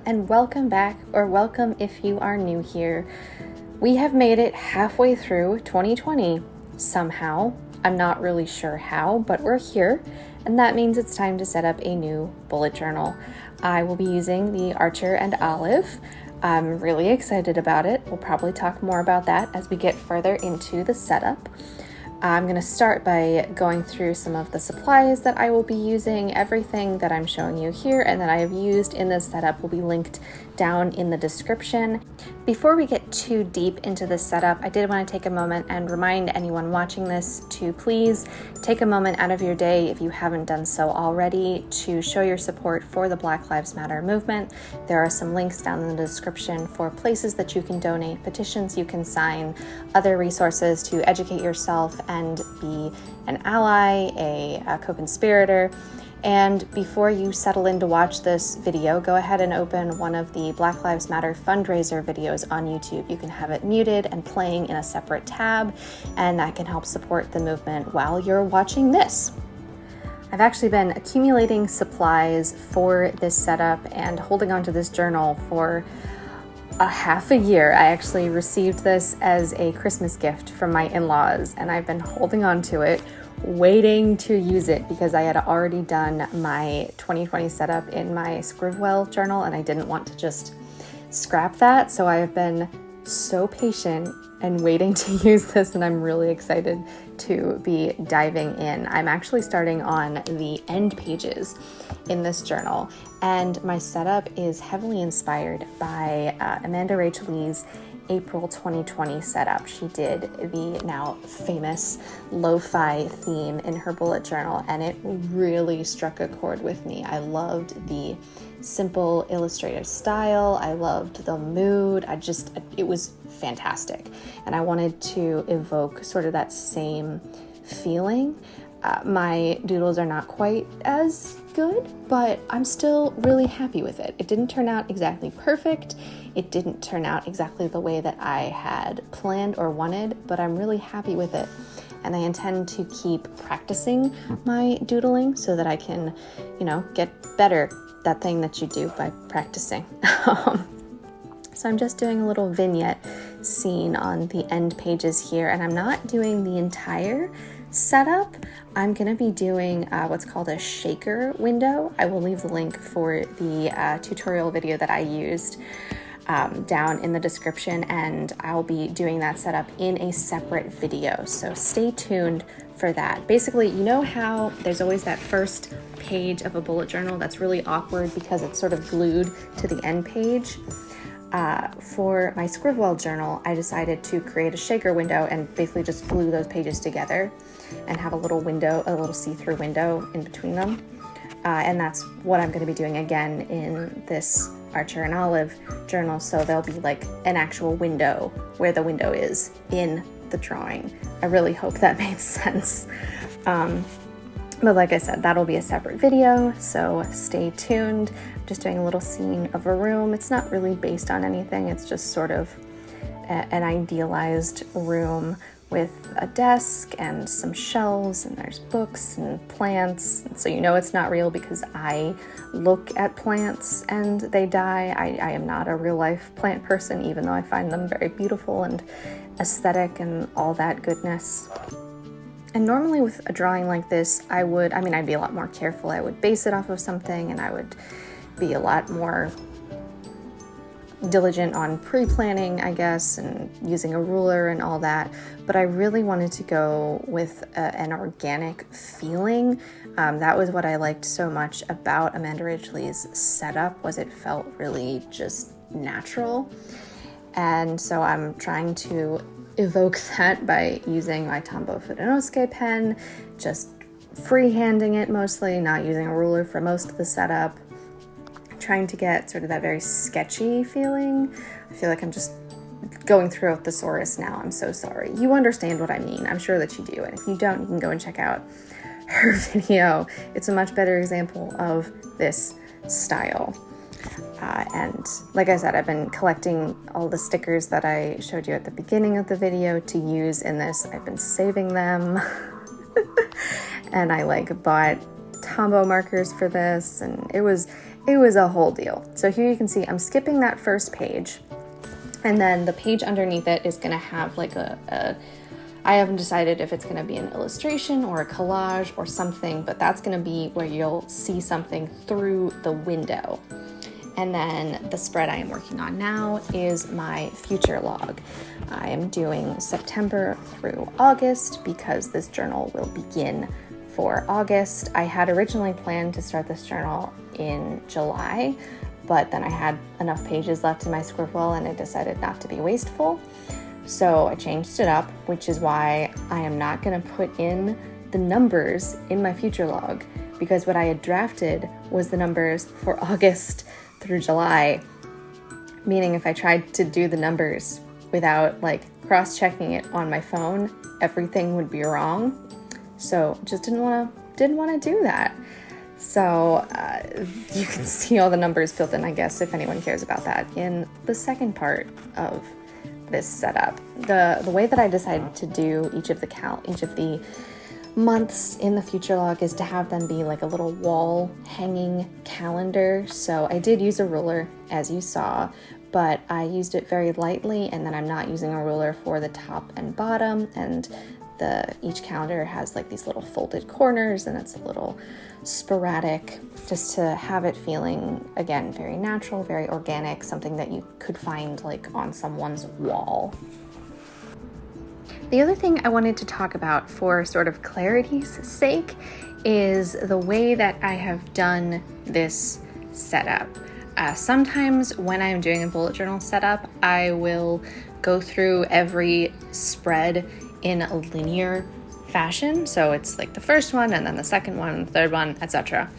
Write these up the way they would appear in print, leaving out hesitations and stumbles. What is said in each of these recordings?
and welcome back, or welcome if you are new here. We have made it halfway through 2020 somehow. I'm not really sure how, but we're here, and that means it's time to set up a new bullet journal. I will be using the Archer and Olive. I'm really excited about it. We'll probably talk more about that as we get further into the setup. I'm going to start by going through some of the supplies that I will be using. Everything that I'm showing you here and that I have used in this setup will be linked down in the description. Before we get too deep into the setup, I did want to take a moment and remind anyone watching this to please take a moment out of your day, if you haven't done so already, to show your support for the Black Lives Matter movement. There are some links down in the description for places that you can donate, petitions you can sign, other resources to educate yourself and be an ally, a co-conspirator. And before you settle in to watch this video, go ahead and open one of the Black Lives Matter fundraiser videos on YouTube. You can have it muted and playing in a separate tab, and that can help support the movement while you're watching this. I've actually been accumulating supplies for this setup and holding onto this journal for a half a year. I actually received this as a Christmas gift from my in-laws, and I've been holding on to it, waiting to use it because I had already done my 2020 setup in my Scrivwell journal and I didn't want to just scrap that. So I have been so patient and waiting to use this, and I'm really excited to be diving in. I'm actually starting on the end pages in this journal, and my setup is heavily inspired by Amanda Rachel Lee's April 2020 setup. She did the now famous Lofi theme in her bullet journal, and it really struck a chord with me. I loved the simple illustrative style. I loved the mood. It was fantastic. And I wanted to evoke sort of that same feeling. My doodles are not quite as good, but I'm still really happy with it. It didn't turn out exactly perfect. It didn't turn out exactly the way that I had planned or wanted, but I'm really happy with it. And I intend to keep practicing my doodling so that I can, get better, that thing that you do by practicing. So I'm just doing a little vignette scene on the end pages here, and I'm not doing the entire setup. I'm going to be doing what's called a shaker window. I will leave the link for the tutorial video that I used down in the description, and I'll be doing that setup in a separate video, so stay tuned for that. Basically, you know how there's always that first page of a bullet journal that's really awkward because it's sort of glued to the end page? For my Scrivwell journal, I decided to create a shaker window and basically just glue those pages together and have a little window, a little see-through window in between them. And that's what I'm going to be doing again in this Archer and Olive journal. So there'll be like an actual window where the window is in the drawing. I really hope that made sense. But like I said, that'll be a separate video, so stay tuned. I'm just doing a little scene of a room. It's not really based on anything. It's just sort of an idealized room with a desk and some shelves, and there's books and plants. And so it's not real because I look at plants and they die. I am not a real life plant person, even though I find them very beautiful and aesthetic and all that goodness. And normally with a drawing like this, I'd be a lot more careful. I would base it off of something, and I would be a lot more diligent on pre-planning, I guess, and using a ruler and all that. But I really wanted to go with an organic feeling. That was what I liked so much about Amanda Ridgely's setup, was it felt really just natural. And so I'm trying to evoke that by using my Tombow Fudenosuke pen, just freehanding it mostly, not using a ruler for most of the setup, trying to get sort of that very sketchy feeling. I feel like I'm just going through a thesaurus now. I'm so sorry. You understand what I mean. I'm sure that you do. And if you don't, you can go and check out her video. It's a much better example of this style. And like I said, I've been collecting all the stickers that I showed you at the beginning of the video to use in this. I've been saving them. And I bought Tombow markers for this, and it was it was a whole deal. So here you can see I'm skipping that first page, and then the page underneath it is going to have like I haven't decided if it's going to be an illustration or a collage or something, but that's going to be where you'll see something through the window. And then the spread I am working on now is my future log. I am doing September through August because this journal will begin for August. I had originally planned to start this journal in July, but then I had enough pages left in my Scrivwell and I decided not to be wasteful. So I changed it up, which is why I am not going to put in the numbers in my future log, because what I had drafted was the numbers for August through July, meaning if I tried to do the numbers without like cross-checking it on my phone, everything would be wrong. So just didn't want to do that. So you can see all the numbers filled in, I guess, if anyone cares about that, in the second part of this setup. The way that I decided to do each of the months in the future log is to have them be like a little wall hanging calendar. So I did use a ruler, as you saw, but I used it very lightly, and then I'm not using a ruler for the top and bottom, and each calendar has like these little folded corners, and it's a little sporadic, just to have it feeling, again, very natural, very organic, something that you could find like on someone's wall. The other thing I wanted to talk about for sort of clarity's sake is the way that I have done this setup. Sometimes when I'm doing a bullet journal setup, I will go through every spread in a linear fashion. So it's like the first one and then the second one, the third one, etc.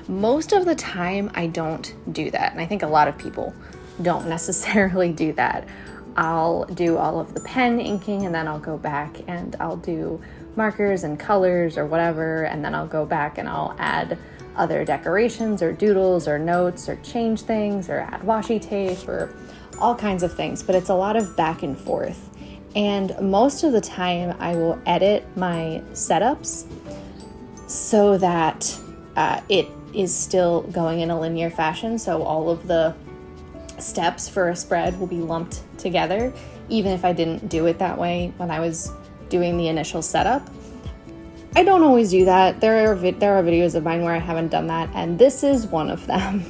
Most of the time I don't do that. And I think a lot of people don't necessarily do that. I'll do all of the pen inking, and then I'll go back and I'll do markers and colors or whatever. And then I'll go back and I'll add other decorations or doodles or notes or change things or add washi tape or all kinds of things. But it's a lot of back and forth. And most of the time I will edit my setups so that it is still going in a linear fashion. So all of the steps for a spread will be lumped together, even if I didn't do it that way when I was doing the initial setup. I don't always do that. There are videos of mine where I haven't done that, and this is one of them.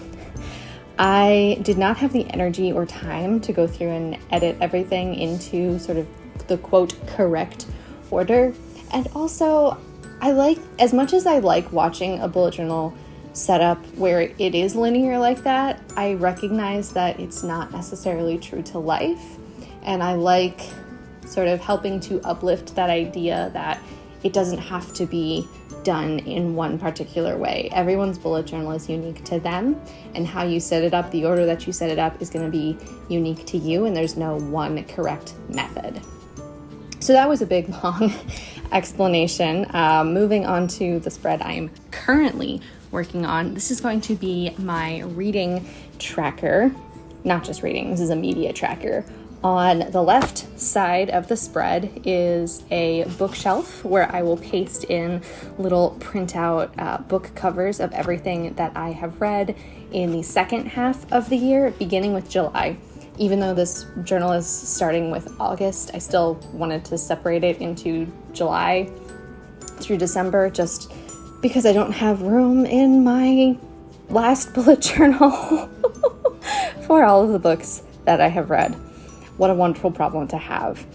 I did not have the energy or time to go through and edit everything into sort of the quote correct order. And also, as much as I like watching a bullet journal setup where it is linear like that, I recognize that it's not necessarily true to life. And I like sort of helping to uplift that idea that it doesn't have to be done in one particular way. Everyone's bullet journal is unique to them, and how you set it up, the order that you set it up, is going to be unique to you, and there's no one correct method. So that was a big, long explanation. Moving on to the spread I am currently working on. This is going to be my reading tracker. Not just reading, this is a media tracker. On the left side of the spread is a bookshelf where I will paste in little printout book covers of everything that I have read in the second half of the year, beginning with July. Even though this journal is starting with August, I still wanted to separate it into July through December, just because I don't have room in my last bullet journal for all of the books that I have read. What a wonderful problem to have.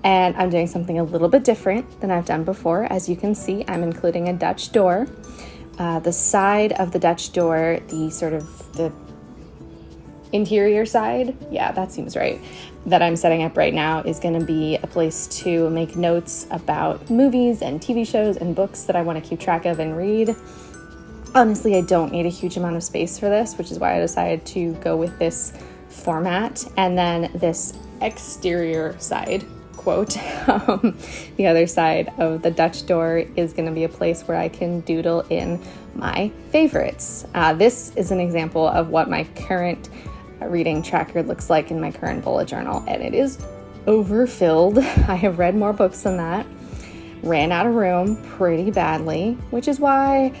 And I'm doing something a little bit different than I've done before. As you can see, I'm including a Dutch door. The side of the Dutch door, the interior side, yeah, that seems right, that I'm setting up right now is going to be a place to make notes about movies and TV shows and books that I want to keep track of and read. Honestly, I don't need a huge amount of space for this, which is why I decided to go with this format. And then this exterior side, quote, the other side of the Dutch door is going to be a place where I can doodle in my favorites. This is an example of what my current reading tracker looks like in my current bullet journal, and it is overfilled. I have read more books than that, ran out of room pretty badly, which is why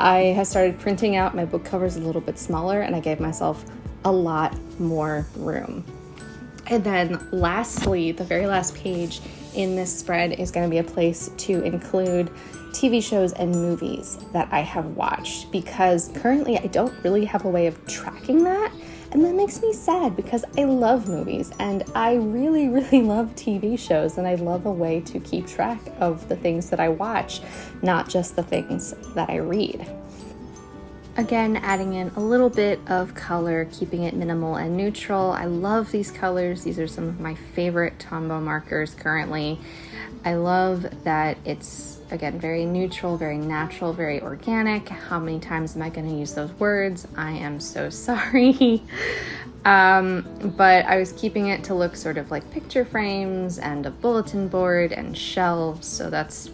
I have started printing out my book covers a little bit smaller, and I gave myself a lot more room. And then lastly, the very last page in this spread is going to be a place to include TV shows and movies that I have watched, because currently I don't really have a way of tracking that. And that makes me sad because I love movies and I really, really love TV shows, and I love a way to keep track of the things that I watch, not just the things that I read. Again, adding in a little bit of color, keeping it minimal and neutral. I love these colors. These are some of my favorite Tombow markers currently. I love that it's, again, very neutral, very natural, very organic. How many times am I going to use those words? I am so sorry. But I was keeping it to look sort of like picture frames and a bulletin board and shelves. So that's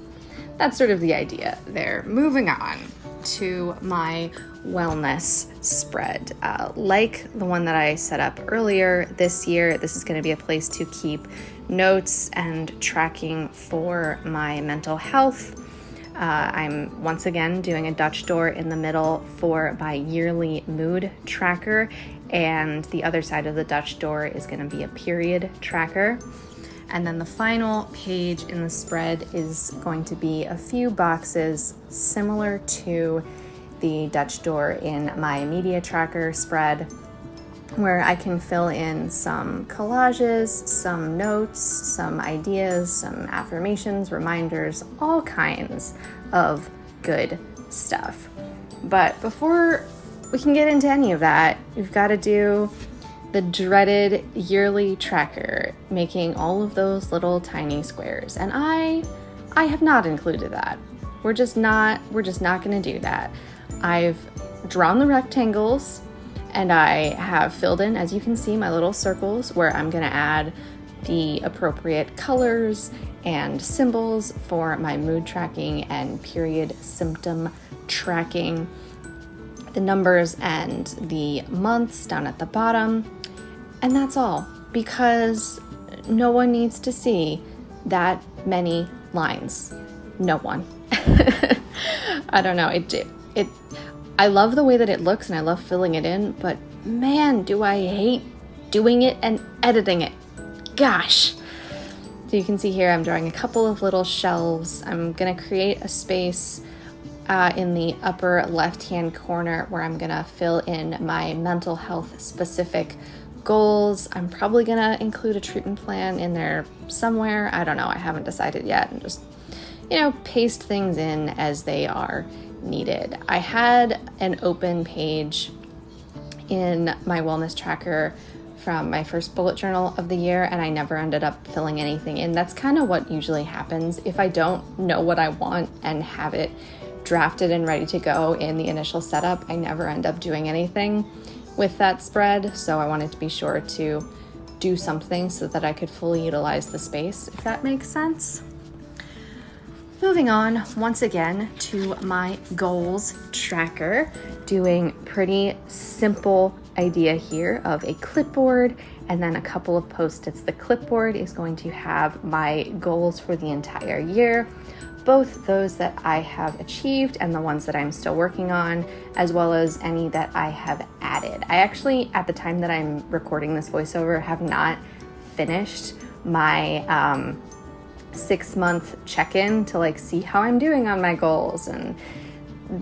sort of the idea there. Moving on to my wellness spread. Like the one that I set up earlier this year, this is going to be a place to keep notes and tracking for my mental health. I'm once again doing a Dutch door in the middle for my yearly mood tracker, and the other side of the Dutch door is going to be a period tracker. And then the final page in the spread is going to be a few boxes similar to the Dutch door in my media tracker spread, where I can fill in some collages, some notes, some ideas, some affirmations, reminders, all kinds of good stuff. But before we can get into any of that, we've got to do the dreaded yearly tracker, making all of those little tiny squares. And I have not included that. We're just not going to do that. I've drawn the rectangles and I have filled in, as you can see, my little circles where I'm going to add the appropriate colors and symbols for my mood tracking and period symptom tracking, the numbers and the months down at the bottom. And that's all, because no one needs to see that many lines. No one. I don't know. I love the way that it looks and I love filling it in, but man, do I hate doing it and editing it. Gosh. So you can see here I'm drawing a couple of little shelves. I'm going to create a space in the upper left-hand corner where I'm going to fill in my mental health specific goals. I'm probably going to include a treatment plan in there somewhere. I don't know. I haven't decided yet. And just, paste things in as they are needed. I had an open page in my wellness tracker from my first bullet journal of the year, and I never ended up filling anything in. That's kind of what usually happens. If I don't know what I want and have it drafted and ready to go in the initial setup, I never end up doing anything with that spread. So I wanted to be sure to do something so that I could fully utilize the space, if that makes sense. Moving on once again to my goals tracker, doing pretty simple idea here of a clipboard and then a couple of post-its. The clipboard is going to have my goals for the entire year, both those that I have achieved and the ones that I'm still working on, as well as any that I have added. I actually, at the time that I'm recording this voiceover, have not finished my 6-month check-in to see how I'm doing on my goals and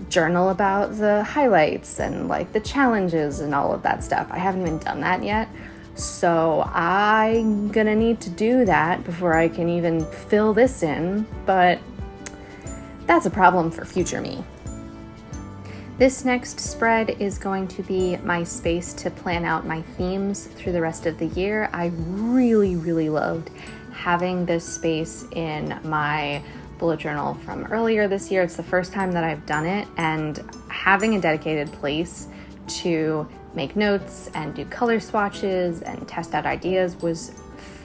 journal about the highlights and the challenges and all of that stuff. I haven't even done that yet. So I'm gonna need to do that before I can even fill this in, but that's a problem for future me. This next spread is going to be my space to plan out my themes through the rest of the year. I really, really loved having this space in my bullet journal from earlier this year. It's the first time that I've done it, and having a dedicated place to make notes and do color swatches and test out ideas was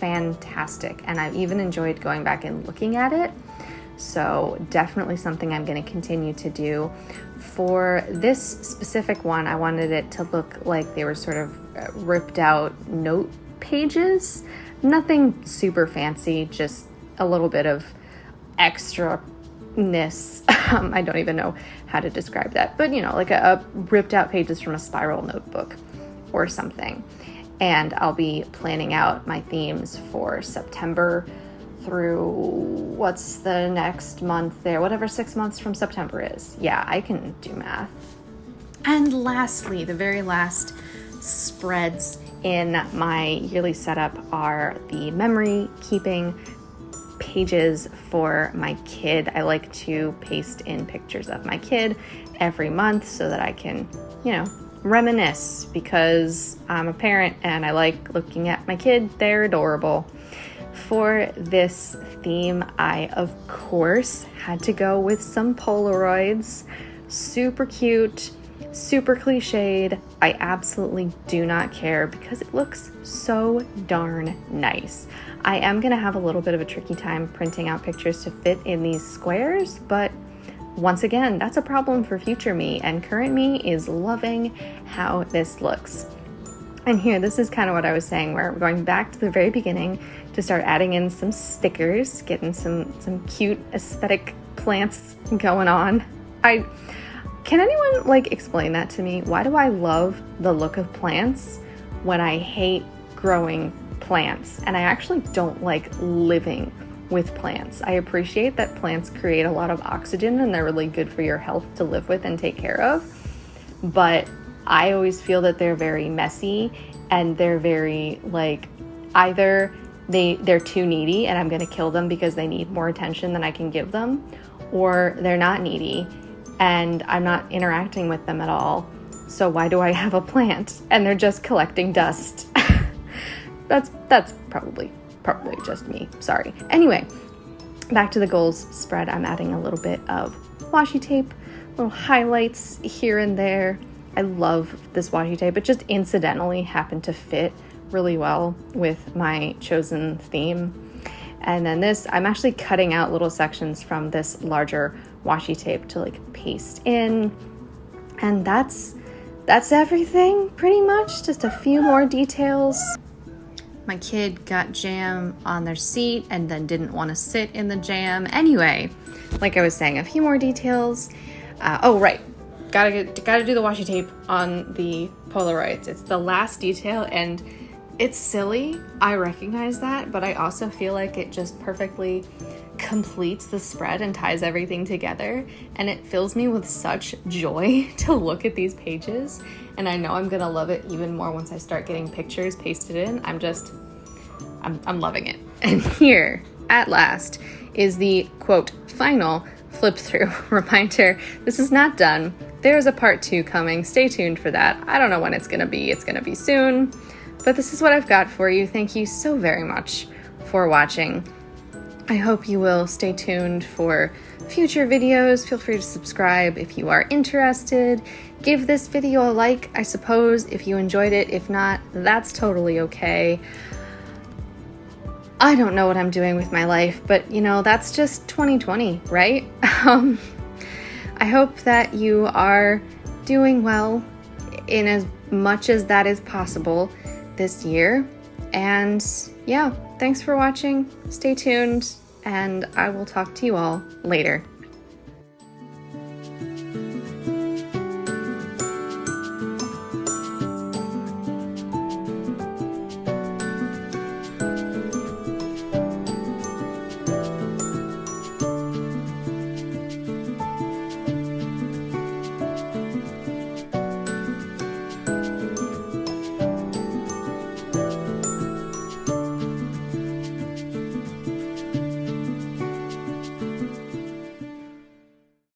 fantastic. And I've even enjoyed going back and looking at it. So definitely something I'm going to continue to do. For this specific one, I wanted it to look like they were sort of ripped out note pages. Nothing super fancy, just a little bit of extraness I don't even know how to describe that, but like a ripped out pages from a spiral notebook or something. And I'll be planning out my themes for September through what's the next month there, whatever 6 months from September is. Yeah, I can do math. And lastly, the very last spreads in my yearly setup are the memory keeping pages for my kid. I like to paste in pictures of my kid every month so that I can, reminisce, because I'm a parent and I like looking at my kid. They're adorable. For this theme, I, of course, had to go with some Polaroids. Super cute, super cliched. I absolutely do not care because it looks so darn nice. I am going to have a little bit of a tricky time printing out pictures to fit in these squares, but once again, that's a problem for future me, and current me is loving how this looks. And here, this is kind of what I was saying, where we're going back to the very beginning to start adding in some stickers, getting some cute aesthetic plants going on. Can anyone explain that to me? Why do I love the look of plants when I hate growing plants? And I actually don't like living with plants. I appreciate that plants create a lot of oxygen and they're really good for your health to live with and take care of. But I always feel that they're very messy and they're very either they're too needy and I'm going to kill them because they need more attention than I can give them, or they're not needy and I'm not interacting with them at all. So why do I have a plant and they're just collecting dust? That's probably just me. Sorry. Anyway, back to the goals spread. I'm adding a little bit of washi tape, little highlights here and there. I love this washi tape. It just incidentally happened to fit really well with my chosen theme. And then this, I'm actually cutting out little sections from this larger washi tape to paste in. And that's everything pretty much. Just a few more details. My kid got jam on their seat and then didn't want to sit in the jam. Anyway, like I was saying, a few more details. Right. Gotta do the washi tape on the Polaroids. It's the last detail and it's silly. I recognize that, but I also feel like it just perfectly completes the spread and ties everything together. And it fills me with such joy to look at these pages. And I know I'm gonna love it even more once I start getting pictures pasted in. I'm loving it. And here, at last, is the quote, final flip through reminder. This is not done. There's a part 2 coming. Stay tuned for that. I don't know when it's gonna be. It's gonna be soon. But this is what I've got for you. Thank you so very much for watching. I hope you will stay tuned for future videos. Feel free to subscribe if you are interested. Give this video a like, I suppose, if you enjoyed it. If not, that's totally okay. I don't know what I'm doing with my life, but that's just 2020, right? I hope that you are doing well in as much as that is possible this year. And yeah, thanks for watching. Stay tuned, and I will talk to you all later.